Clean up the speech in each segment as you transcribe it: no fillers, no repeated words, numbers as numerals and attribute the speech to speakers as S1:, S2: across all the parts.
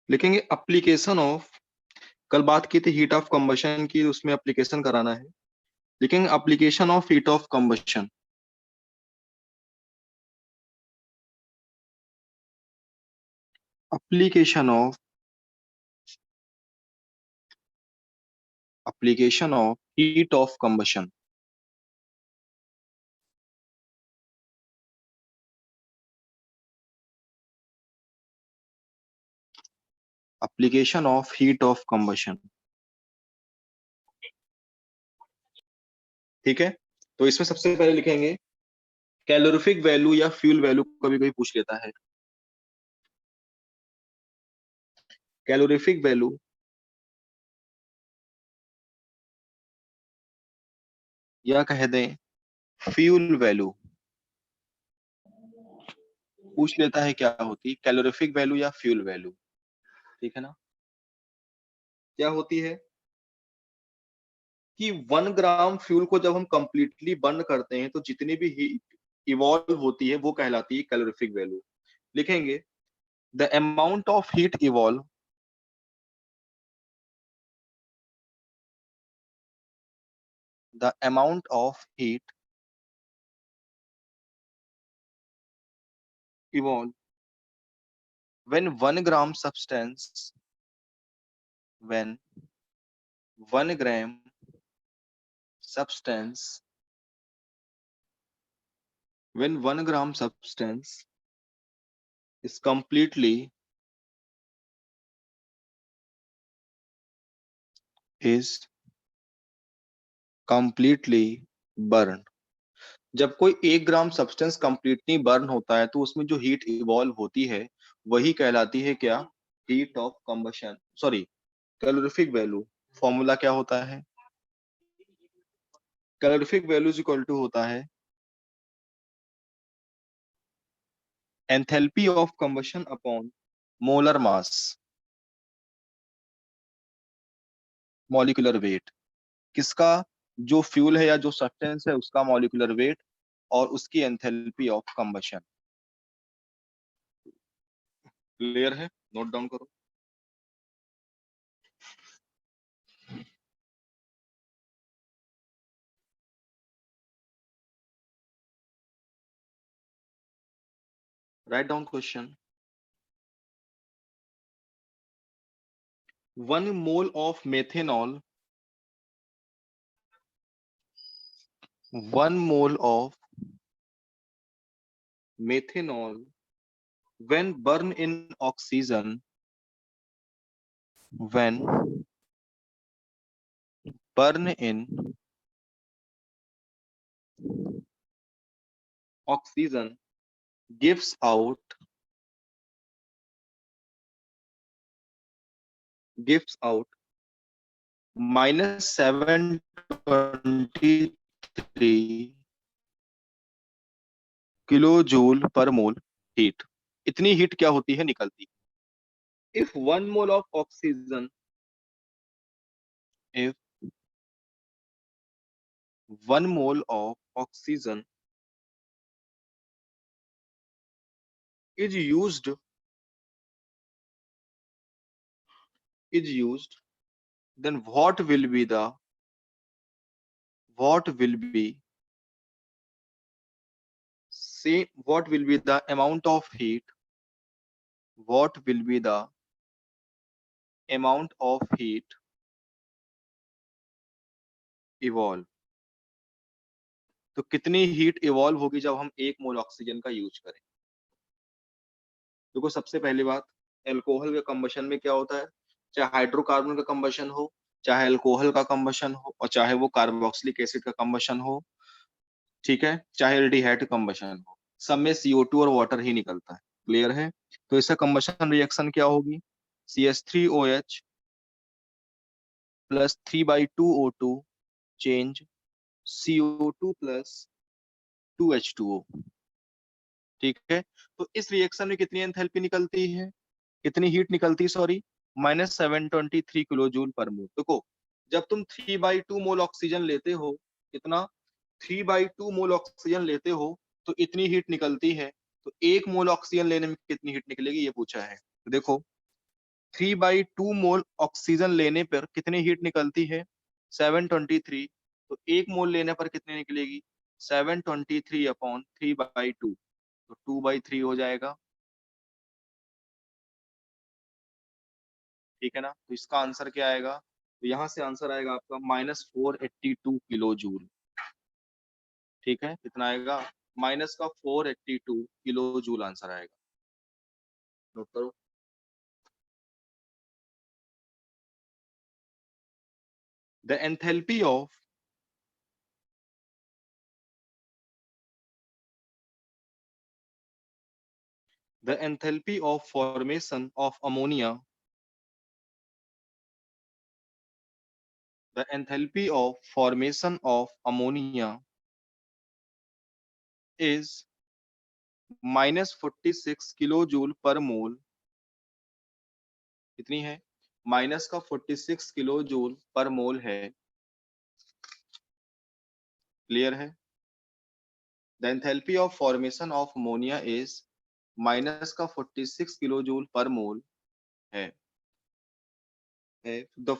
S1: लिखेंगे application of, कल बात की थी हीट ऑफ कंबशन की, उसमें एप्लीकेशन कराना है। लिखेंगे application of heat of combustion. Application of, application of heat of combustion. Application of heat of combustion. ठीक है, तो इसमें सबसे पहले लिखेंगे कैलोरीफिक वैल्यू या फ्यूल वैल्यू, कभी कभी पूछ लेता है। कैलोरीफिक वैल्यू या कह दें फ्यूल वैल्यू, पूछ लेता है क्या होती है कैलोरीफिक वैल्यू या फ्यूल वैल्यू। ठीक है ना, क्या होती है कि 1 ग्राम फ्यूल को जब हम कंप्लीटली बर्न करते हैं तो जितनी भी हीट इवॉल्व होती है वो कहलाती है कैलोरीफिक वैल्यू। लिखेंगे the amount of heat evolve, the amount of heat evolve when 1 gram substance, when 1 gram substance, when 1 gram substance is completely burned। जब कोई 1 ग्राम सब्सटेंस कंप्लीटली बर्न होता है तो उसमें जो हीट इवॉल्व होती है वही कहलाती है क्या, heat of combustion, sorry calorific value. Formula क्या होता है, calorific value is equal to होता है enthalpy of combustion upon molar mass, molecular weight. किसका, जो फ्यूल है या जो सब्सटेंस है उसका मॉलिक्यूलर वेट और उसकी एंथैल्पी ऑफ कंबशन। क्लियर है, नोट डाउन करो। Write down question. 1 mole of methanol, 1 mole of methanol when burn in oxygen, when burn in oxygen gives out, gives out -723 kilo joule per mole heat. इतनी heat क्या होती है निकलती, if 1 mole of oxygen, if 1 mole of oxygen is used, is used, then what will be say what will be the amount of heat, what will be the amount of heat evolve। तो कितनी heat evolve होगी जब हम 1 मोल oxygen का use करें। देखो सबसे पहली बात, एल्कोहल के कंबशन में क्या होता है, चाहे हाइड्रोकार्बन का कंबशन हो, चाहे अल्कोहल का कंबशन हो, और चाहे वो कार्बोक्सिलिक एसिड का कंबशन हो, ठीक है, चाहे एल्डिहाइड कंबशन हो, सब में CO2 और वाटर ही निकलता है। क्लियर है, तो इसका कंबशन रिएक्शन क्या होगी, CH3OH plus 3/2O2 change CO2 plus 2H2O। ठीक है, तो इस रिएक्शन में कितनी एंथैल्पी निकलती है, कितनी हीट निकलती है, सॉरी, -723 किलो जूल पर मोल। देखो जब तुम 3/2 मोल ऑक्सीजन लेते हो, कितना, 3/2 मोल ऑक्सीजन लेते हो तो इतनी हीट निकलती है। तो 1 मोल ऑक्सीजन लेने में कितनी हीट निकलेगी ये पूछा है। तो देखो 3/2 मोल ऑक्सीजन लेने पर कितनी हीट निकलती है? 723। तो 1 मोल लेने पर कितनी निकलेगी? 723 अपॉन 3/2, तो 2/3 हो जाएगा। ठीक है ना? तो इसका आंसर क्या आएगा? तो यहाँ से आंसर आएगा आपका -482 किलो जूल। ठीक है, कितना आएगा? माइनस का 482 किलो जूल आंसर आएगा। नोट करो। The enthalpy of the enthalpy of formation of ammonia the enthalpy of formation of ammonia is -46 kilo joule per mole. कितनी है? माइनस का 46 किलो जूल पर मोल है। क्लियर है? The enthalpy of formation of ammonia is minus का 46 kilo joule per मोल है। The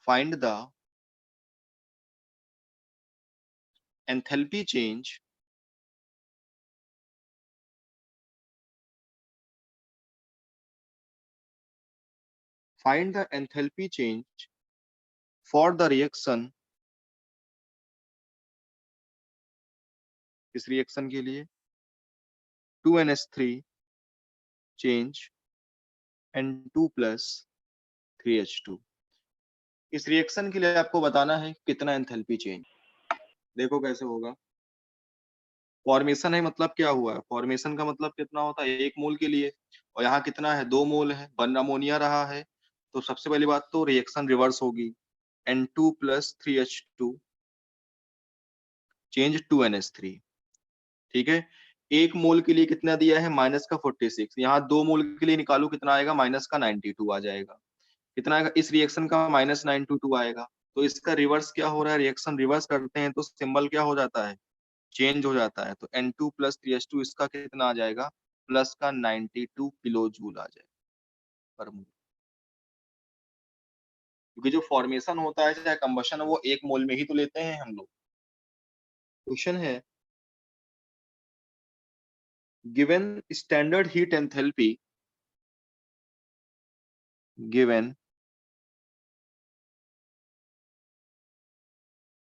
S1: find the enthalpy change find the enthalpy change for the reaction। इस reaction के लिए 2NH3 change N2 plus 3H2। इस reaction के लिए आपको बताना है कितना एंथैल्पी चेंज। देखो कैसे होगा। फॉर्मेशन है मतलब क्या हुआ है? फॉर्मेशन का मतलब कितना होता है? 1 मोल के लिए, और यहाँ कितना है? 2 मोल है, बन अमोनिया रहा है। तो सबसे पहली बात तो रिएक्शन रिवर्स होगी। N2 plus 3H2 change 2NH3। ठीक है, 1 मोल के लिए कितना दिया है? माइनस का 46। यहाँ 2 मोल के लिए निकालो, कितना आएगा? माइनस का 92 आ जाएगा। कितना आएगा? इस रिएक्शन का -922 आएगा। तो इसका रिवर्स क्या हो रहा है? रिएक्शन रिवर्स करते हैं तो सिंबल क्या हो जाता है? चेंज हो जाता है। तो N2 plus 3H2 इसका कितना आ जाएगा? प्लस का 92 किलो जूल आ जाएगा पर मोल। क्योंकि जो फॉर्मेशन होता है चाहे कंबशन है वो 1 मोल में ही तो लेते हैं हम लोग। क्वेश्चन है, given standard heat enthalpy given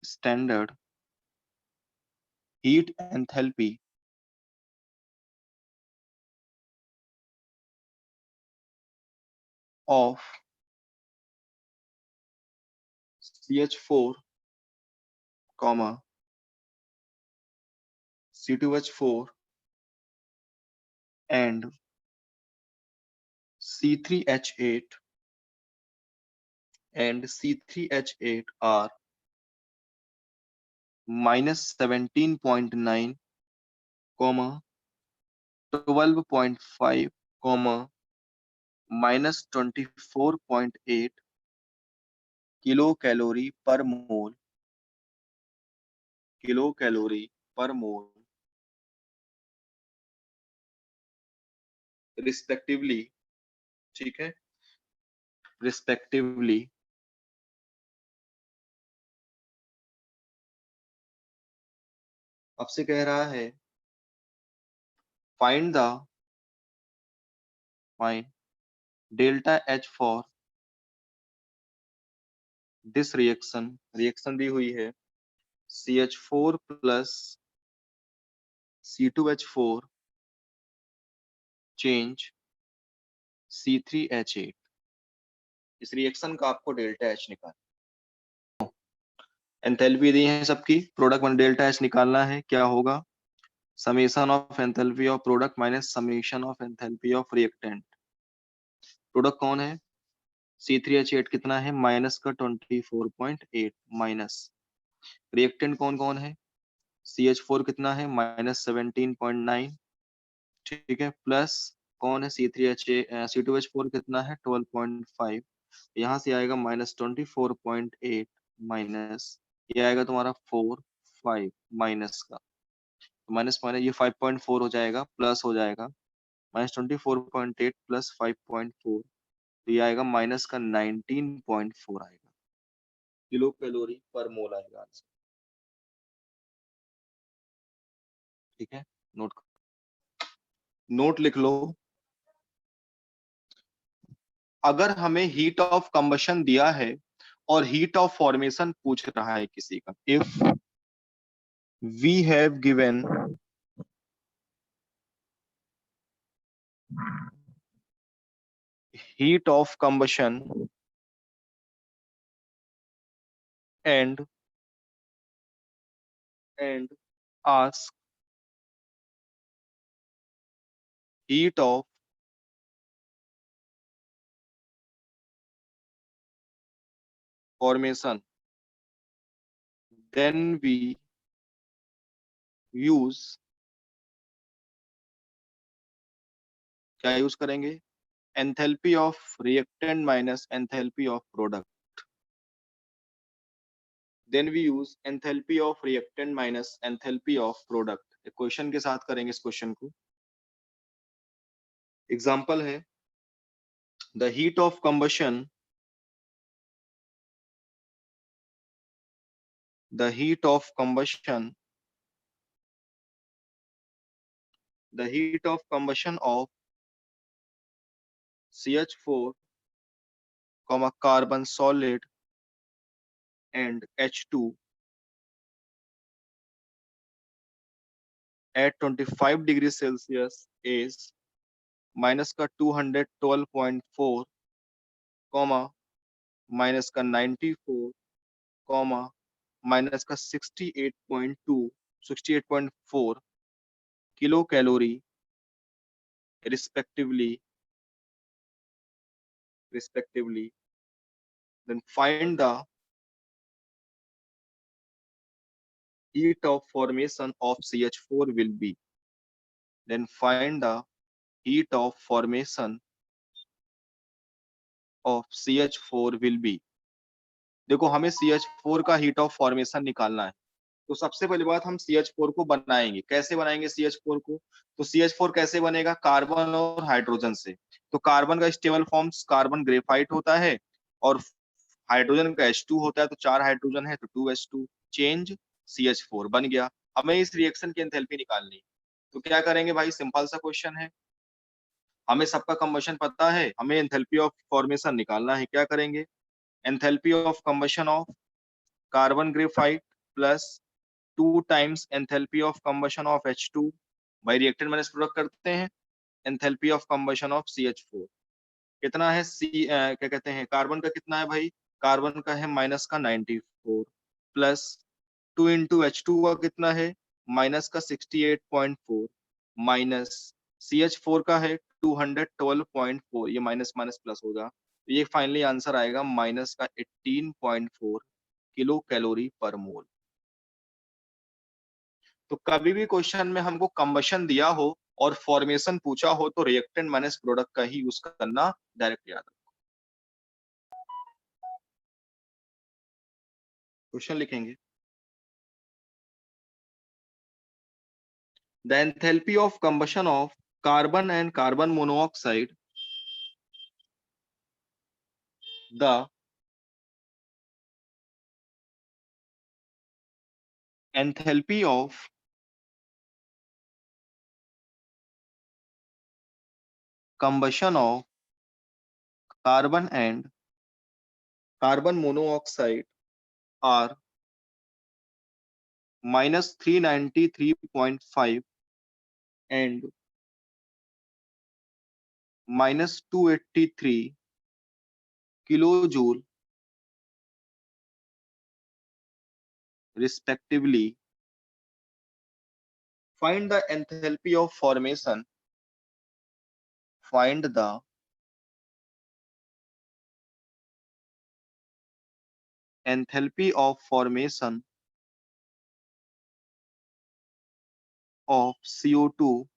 S1: standard heat enthalpy of CH4, C2H4 and C3H8 are -17.9, 12.5, -24.8 kilo calorie पर मोल, किलो कैलोरी पर मोल रिस्पेक्टिवली। ठीक है, रिस्पेक्टिवली आपसे कह रहा है find delta H for this reaction. Reaction दी हुई है CH4 plus C2H4 change C3H8। इस रिएक्शन का आपको डेल्टा H निकालना। एंथैल्पी दी है सबकी, प्रोडक्ट वन डेल्टा H निकालना है। क्या होगा? Summation of enthalpy of product minus summation of enthalpy of reactant. Product कौन है? C3H8 कितना है? माइनस का 24.8 माइनस। रिएक्टेंट कौन कौन है? CH4 कितना है? -17.9। ठीक है, प्लस कौन है? C2H4 कितना है? 12.5। यहाँ से आएगा -24.8 माइनस, ये आएगा तुम्हारा 4, 5 माइनस का। माइनस माइनस ये 5.4 हो जाएगा, प्लस हो जाएगा -24.8 प्लस 5.4, तो ये आएगा माइनस का 19.4 आएगा, किलो कैलोरी पर मोल आएगा आंसर। ठीक है, नोट लिख लो। अगर हमें हीट ऑफ कंबशन दिया है और हीट ऑफ फॉर्मेशन पूछ रहा है किसी का, if we have given heat of combustion and ask heat of formation, then we use, क्या यूज करेंगे, enthalpy of reactant minus enthalpy of product, then we use enthalpy of reactant minus enthalpy of product. Question के साथ करेंगे इस question को। Example है, the heat of combustion, the heat of combustion, the heat of combustion of CH4, carbon solid and H2 at 25 degrees Celsius is minus का 212.4, minus का 94, minus का 68.4 kilo calorie respectively, then find the heat of formation of CH4 will be, then find the heat of formation of CH4 will be। देखो हमें CH4 का heat of formation निकालना है, तो सबसे पहली बात हम CH4 को बनाएंगे। कैसे बनाएंगे CH4 को, तो CH4 कैसे बनेगा, कार्बन और हाइड्रोजन से। तो कार्बन का स्टेबल फॉर्म कार्बन ग्रेफाइट होता है और हाइड्रोजन का H2 होता है, तो 4 हाइड्रोजन है तो 2H2, चेंज CH4 बन गया। हमें इस रिएक्शन की एंथैल्पी निकालनी है, तो क्या करेंगे भाई, सिंपल सा क्वेश्चन है, हमें सबका कंबशन पता है, हमें एंथैल्पी ऑफ फॉर्मेशन निकालना है। क्या करेंगे, enthalpy of combustion of carbon graphite plus 2 times enthalpy of combustion of H2 bye reactant minus product करते हैं, enthalpy of combustion of CH4 कितना है, क्या कहते हैं, कार्बन का कितना है भाई, कार्बन का है माइनस का 94 प्लस 2 इंटू H2 का कितना है, माइनस का 68.4 माइनस CH4 का है 212.4, ये माइनस माइनस प्लस होगा, तो ये फाइनली आंसर आएगा माइनस का 18.4 किलो कैलोरी पर मोल। तो कभी भी क्वेश्चन में हमको कंबशन दिया हो और फॉर्मेशन पूछा हो तो रिएक्टेंट माइनस प्रोडक्ट का ही यूज करना, डायरेक्ट याद रखो। क्वेश्चन लिखेंगे, the enthalpy of combustion of carbon and carbon monoxide, the enthalpy of combustion of carbon and carbon monoxide are minus 393.5 and minus 283 kilojoule respectively. Find the enthalpy of formation. Find the enthalpy of formation of CO2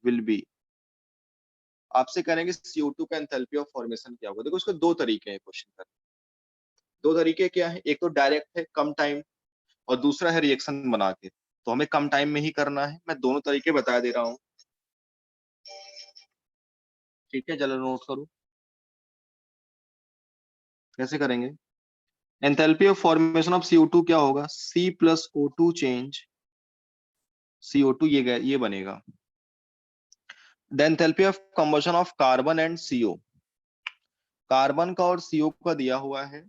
S1: will be। आपसे करेंगे CO2 का enthalpy of formation क्या होगा। देखो इसको दो तरीके हैं क्वेश्चन करने, दो तरीके क्या है, एक तो डायरेक्ट है, कम टाइम और दूसरा है रिएक्शन बना के। तो हमें कम टाइम में ही करना है। मैं दोनों तरीके बता दे रहा हूँ। ठीक है, चलो नोट करो कैसे करेंगे। Enthalpy of formation of CO2 क्या होगा? C plus O2 change CO2, ये बनेगा। The enthalpy of combustion of carbon and CO, carbon का और CO का दिया हुआ है।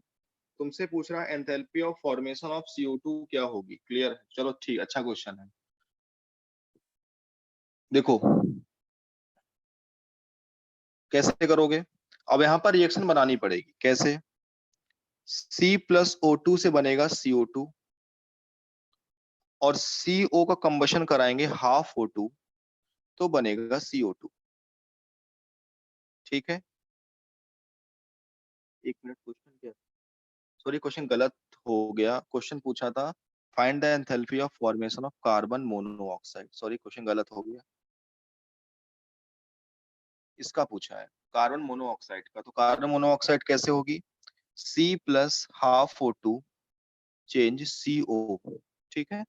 S1: तुमसे पूछ रहा है enthalpy of formation of CO2 क्या होगी। क्लियर है? चलो ठीक, अच्छा क्वेश्चन है। देखो कैसे करोगे। अब यहाँ पर रिएक्शन बनानी पड़ेगी। कैसे? C प्लस O2 से बनेगा CO2 और CO का कंबशन कराएंगे हाफ O2 तो बनेगा CO2। ठीक है, एक मिनट, क्वेश्चन क्या, सॉरी क्वेश्चन गलत हो गया। क्वेश्चन पूछा था find the enthalpy of formation of carbon monoxide. Sorry question गलत हो गया, इसका पूछा है कार्बन मोनोऑक्साइड का। तो कार्बन मोनोऑक्साइड कैसे होगी? C plus half O2 change CO। ठीक है,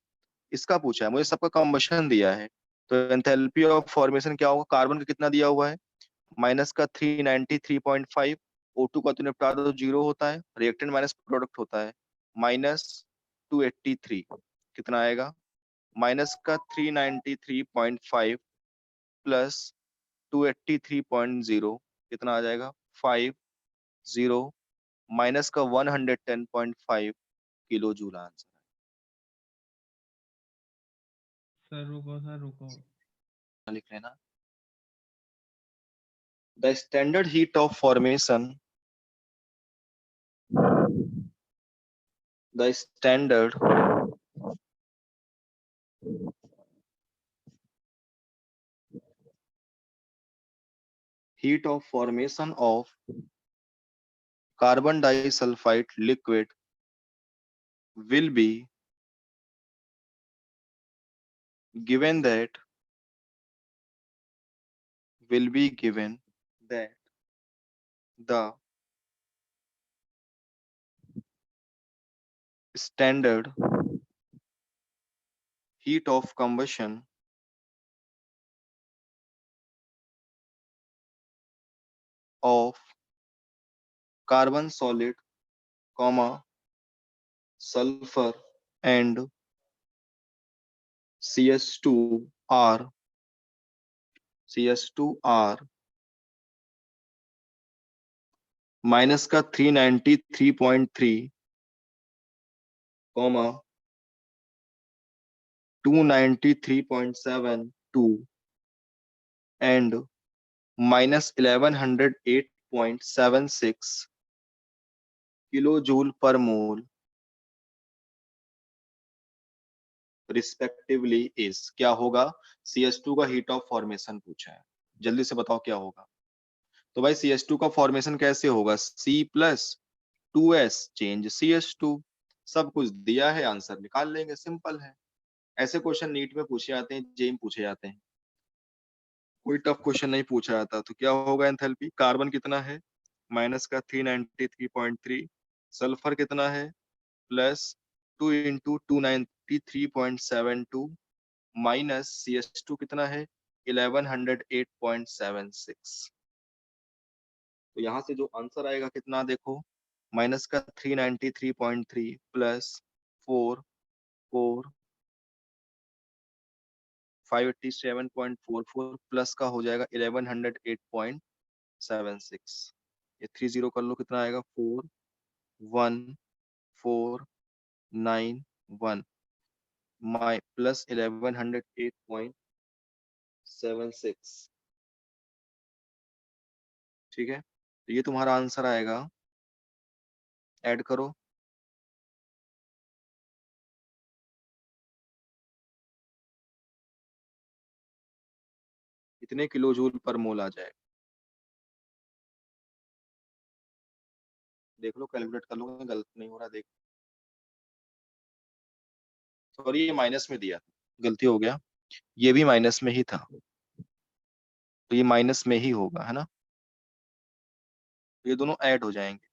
S1: इसका पूछा है। मुझे सबका कंबशन दिया है। तो एंथैल्पी ऑफ फॉर्मेशन क्या होगा? कार्बन का कितना दिया हुआ है? माइनस का 393.5, O2 का तो निपटा दो, 0 होता है, रिएक्टेंट माइनस प्रोडक्ट होता है, माइनस 283। कितना आएगा? माइनस का 393.5 प्लस 283.0 कितना आ जाएगा? 50, माइनस का 110.5 किलो जूल आंसर
S2: सर रुको।
S1: है। लिख लेना। The standard heat of formation, the standard heat of formation of carbon disulfide liquid will be given that the standard heat of combustion of carbon solid, comma, sulfur and CS2R CS2R minus का 393.3, comma 293.72 and minus 1108.76 kilo joule per mole respectively is. क्या होगा? CS2 का heat of formation पूछा है, जल्दी से बताओ क्या होगा। तो भाई CS2 का फॉर्मेशन कैसे होगा? C plus 2S change CS2। सब कुछ दिया है, आंसर निकाल लेंगे, सिंपल है। ऐसे क्वेश्चन नीट में पूछे जाते हैं, जेई में पूछे जाते हैं, कोई टफ क्वेश्चन नहीं पूछा जाता। तो क्या होगा एंथैल्पी? कार्बन कितना है? माइनस का 393.3, सल्फर कितना है? प्लस 2 इंटू 293.72 माइनस CS2 कितना है? 1108.76। तो यहाँ से जो आंसर आएगा कितना देखो, माइनस का 393.3 प्लस 4 587.44 प्लस का हो जाएगा 1108.76। ये 30 कर लो, कितना आएगा? 41491 माइ प्लस 1108.76। ठीक है, तो ये तुम्हारा आंसर आएगा। ऐड करो, कितने किलो जूल पर मोल आ जाएगा। देख लो, कैलकुलेट कर लो, गलत नहीं हो रहा। देख, सॉरी ये माइनस में दिया था, गलती हो गया, ये भी माइनस में ही था, तो ये माइनस में ही होगा, है ना। तो ये दोनों ऐड हो जाएंगे,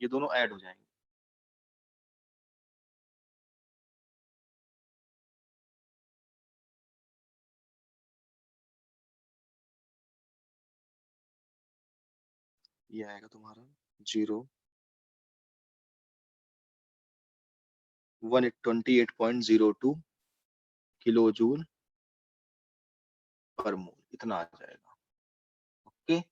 S1: ये दोनों ऐड हो जाएंगे। ये आएगा तुम्हारा 128.02 किलो जूल पर मोल, इतना आ जाएगा। ओके